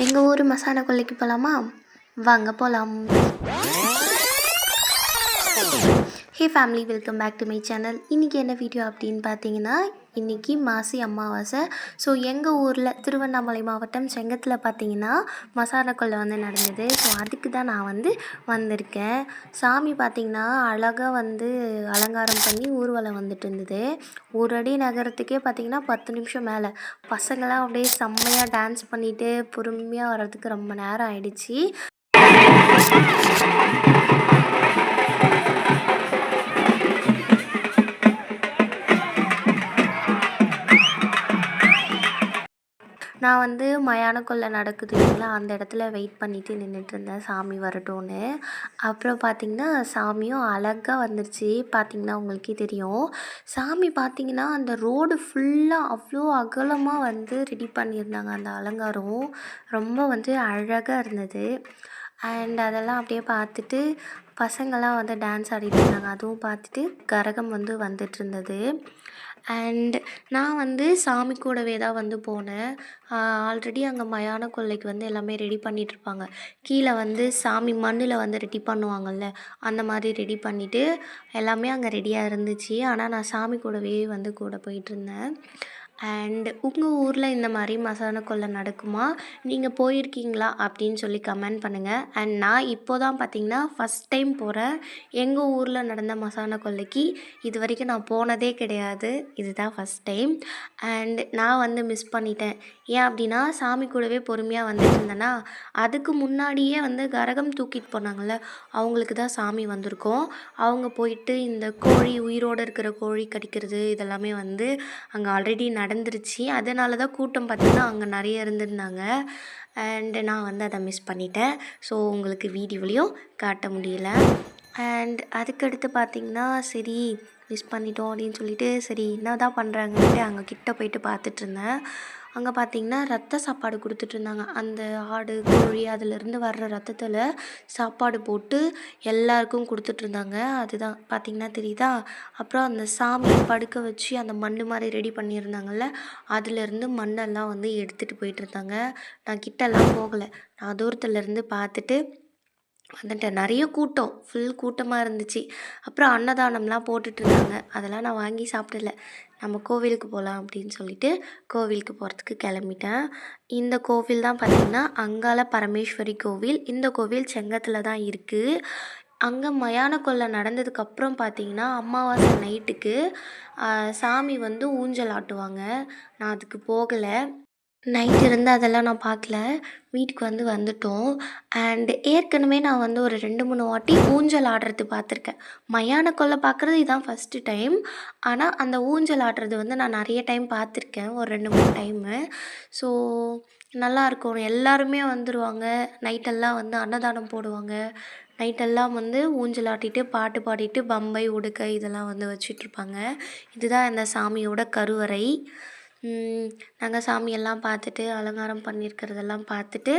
எங்கள் ஊர் மசாலா கொல்லைக்கு போகலாமா? வாங்க போகலாம். Hey family, welcome back to my channel. இன்றைக்கி என்ன வீடியோ அப்படின்னு பார்த்தீங்கன்னா, இன்றைக்கி மாசி அமாவாசை. ஸோ எங்கள் ஊரில் திருவண்ணாமலை மாவட்டம் செங்கத்தில் பார்த்தீங்கன்னா மசாலா கொல்லை வந்து நடந்தது. ஸோ அதுக்கு தான் நான் வந்திருக்கேன். சாமி பார்த்திங்கன்னா அழகாக அலங்காரம் பண்ணி ஊர்வலம் வந்துட்டு இருந்தது. ஒரு அடி நகரத்துக்கே பார்த்திங்கன்னா 10 நிமிஷம் மேலே. பசங்களாம் அப்படியே செம்மையாக டான்ஸ் பண்ணிவிட்டு பொறுமையாக வர்றதுக்கு ரொம்ப நேரம் ஆயிடுச்சு. நான் மயான கொல்லை நடக்குது இல்லைங்களா, அந்த இடத்துல வெயிட் பண்ணிவிட்டு நின்றுட்டுருந்தேன் சாமி வரட்டும்னு. அப்புறம் பார்த்திங்கன்னா சாமியும் அழகாக வந்துருச்சு. பார்த்திங்கன்னா உங்களுக்கே தெரியும். சாமி பார்த்திங்கன்னா அந்த ரோடு ஃபுல்லாக அவ்வளோ அகலமாக ரெடி பண்ணியிருந்தாங்க. அந்த அலங்காரம் ரொம்ப அழகாக இருந்தது. அண்ட் அதெல்லாம் அப்படியே பார்த்துட்டு பசங்கள்லாம் டான்ஸ் ஆடிட்டு இருந்தாங்க. அதுவும் பார்த்துட்டு கரகம் வந்துட்டுருந்தது. அண்ட் நான் சாமி கூடவே தான் போனேன். ஆல்ரெடி அங்கே மயான கொல்லைக்கு எல்லாமே ரெடி பண்ணிகிட்ருப்பாங்க. கீழே சாமி மண்ணில் ரெடி பண்ணுவாங்கள்ல, அந்த மாதிரி ரெடி பண்ணிவிட்டு எல்லாமே அங்கே ரெடியாக இருந்துச்சு. ஆனால் நான் சாமி கூடவே கூட போயிட்டுருந்தேன். அண்ட் உங்கள் ஊரில் இந்த மாதிரி மசாலா கொல்லை நடக்குமா? நீங்கள் போயிருக்கீங்களா அப்படின்னு சொல்லி கமெண்ட் பண்ணுங்கள். அண்ட் நான் இப்போ தான் பார்த்திங்கன்னா ஃபஸ்ட் டைம் போகிறேன். எங்கள் ஊரில் நடந்த மசாலா கொல்லைக்கு இது வரைக்கும் நான் போனதே கிடையாது. இதுதான் ஃபஸ்ட் டைம். அண்ட் நான் மிஸ் பண்ணிட்டேன். ஏன் அப்படின்னா சாமி கூடவே பொறுமையாக வந்துட்டு இருந்தேன்னா, அதுக்கு முன்னாடியே கரகம் தூக்கிட்டு போனாங்கள்ல, அவங்களுக்கு தான் சாமி வந்திருக்கோம். அவங்க போயிட்டு இந்த கோழி, உயிரோடு இருக்கிற கோழி கடிக்கிறது இதெல்லாமே அங்கே ஆல்ரெடி நடந்துருச்சு. அதனால தான் கூட்டம் பார்த்திங்கன்னா அங்கே நிறைய இருந்திருந்தாங்க. அண்டு நான் அதை மிஸ் பண்ணிட்டேன். ஸோ உங்களுக்கு வீடியோலையும் காட்ட முடியல. அண்ட் அதுக்கடுத்து பார்த்திங்கன்னா சரி மிஸ் பண்ணிட்டோம் அப்படின்னு சொல்லிட்டு சரி என்ன தான் பண்ணுறாங்கன்ட்டு அங்கே கிட்ட போயிட்டு பார்த்துட்ருந்தேன். அங்கே பார்த்திங்கன்னா ரத்த சாப்பாடு கொடுத்துட்ருந்தாங்க. அந்த ஆடு, கோழி அதிலேருந்து வர்ற ரத்தத்தில் சாப்பாடு போட்டு எல்லாருக்கும் கொடுத்துட்ருந்தாங்க. அதுதான் பார்த்திங்கன்னா தெரியுதா? அப்புறம் அந்த சாமி படுக்க வச்சு அந்த மண் மாதிரி ரெடி பண்ணியிருந்தாங்கள்ல, அதுலேருந்து மண்ணெல்லாம் எடுத்துகிட்டு போயிட்டுருந்தாங்க. நான் கிட்டெல்லாம் போகலை. நான் தூரத்துலேருந்து பார்த்துட்டு வந்துட்டேன். நிறைய கூட்டம், ஃபுல் கூட்டமாக இருந்துச்சு. அப்புறம் அன்னதானம்லாம் போட்டுட்ருந்தாங்க. அதெல்லாம் நான் வாங்கி சாப்பிடல. நம்ம கோவிலுக்கு போகலாம் அப்படின்னு சொல்லிட்டு கோவிலுக்கு போகிறதுக்கு கிளம்பிட்டேன். இந்த கோவில் தான் பார்த்திங்கன்னா அங்காள பரமேஸ்வரி கோவில். இந்த கோவில் செங்கத்தில் தான் இருக்குது. அங்கே மயான கொல்லை நடந்ததுக்கப்புறம் பார்த்திங்கன்னா அமாவாசை நைட்டுக்கு சாமி ஊஞ்சல் ஆட்டுவாங்க. நான் அதுக்கு போகலை. நைட் இருந்து அதெல்லாம் நான் பார்க்கல. வீட்டுக்கு வந்துட்டோம். அண்ட் ஏற்கனவே நான் ஒரு 2-3 வாட்டி ஊஞ்சல் ஆடுறது பார்த்துருக்கேன். மயான கொல்லை பார்க்குறது இதுதான் ஃபஸ்ட்டு டைம். ஆனால் அந்த ஊஞ்சல் ஆடுறது நான் நிறைய டைம் பார்த்துருக்கேன், ஒரு 2-3 டைமு. ஸோ நல்லாயிருக்கும். எல்லாருமே வந்துடுவாங்க. நைட்டெல்லாம் அன்னதானம் போடுவாங்க. நைட்டெல்லாம் ஊஞ்சல் ஆட்டிட்டு பாட்டு பாடிட்டு பம்பை, உடுக்கை இதெல்லாம் வச்சிட்ருப்பாங்க. இதுதான் அந்த சாமியோட கருவறை. நாங்கள் சாமியெல்லாம் பார்த்துட்டு அலங்காரம் பண்ணியிருக்கிறதெல்லாம் பார்த்துட்டு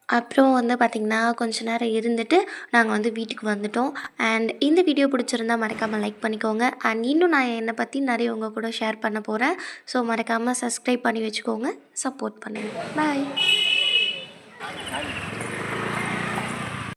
அப்புறம் பார்த்திங்கன்னா கொஞ்ச நேரம் இருந்துட்டு நாங்கள் வீட்டுக்கு வந்துட்டோம். அண்ட் இந்த வீடியோ பிடிச்சிருந்தா மறக்காமல் லைக் பண்ணிக்கோங்க. அண்ட் இன்னும் நான் என்னை பற்றி நிறைய உங்கள் கூட ஷேர் பண்ண போகிறேன். ஸோ மறக்காமல் சப்ஸ்கிரைப் பண்ணி வச்சுக்கோங்க, சப்போர்ட் பண்ணுங்கள். பாய்.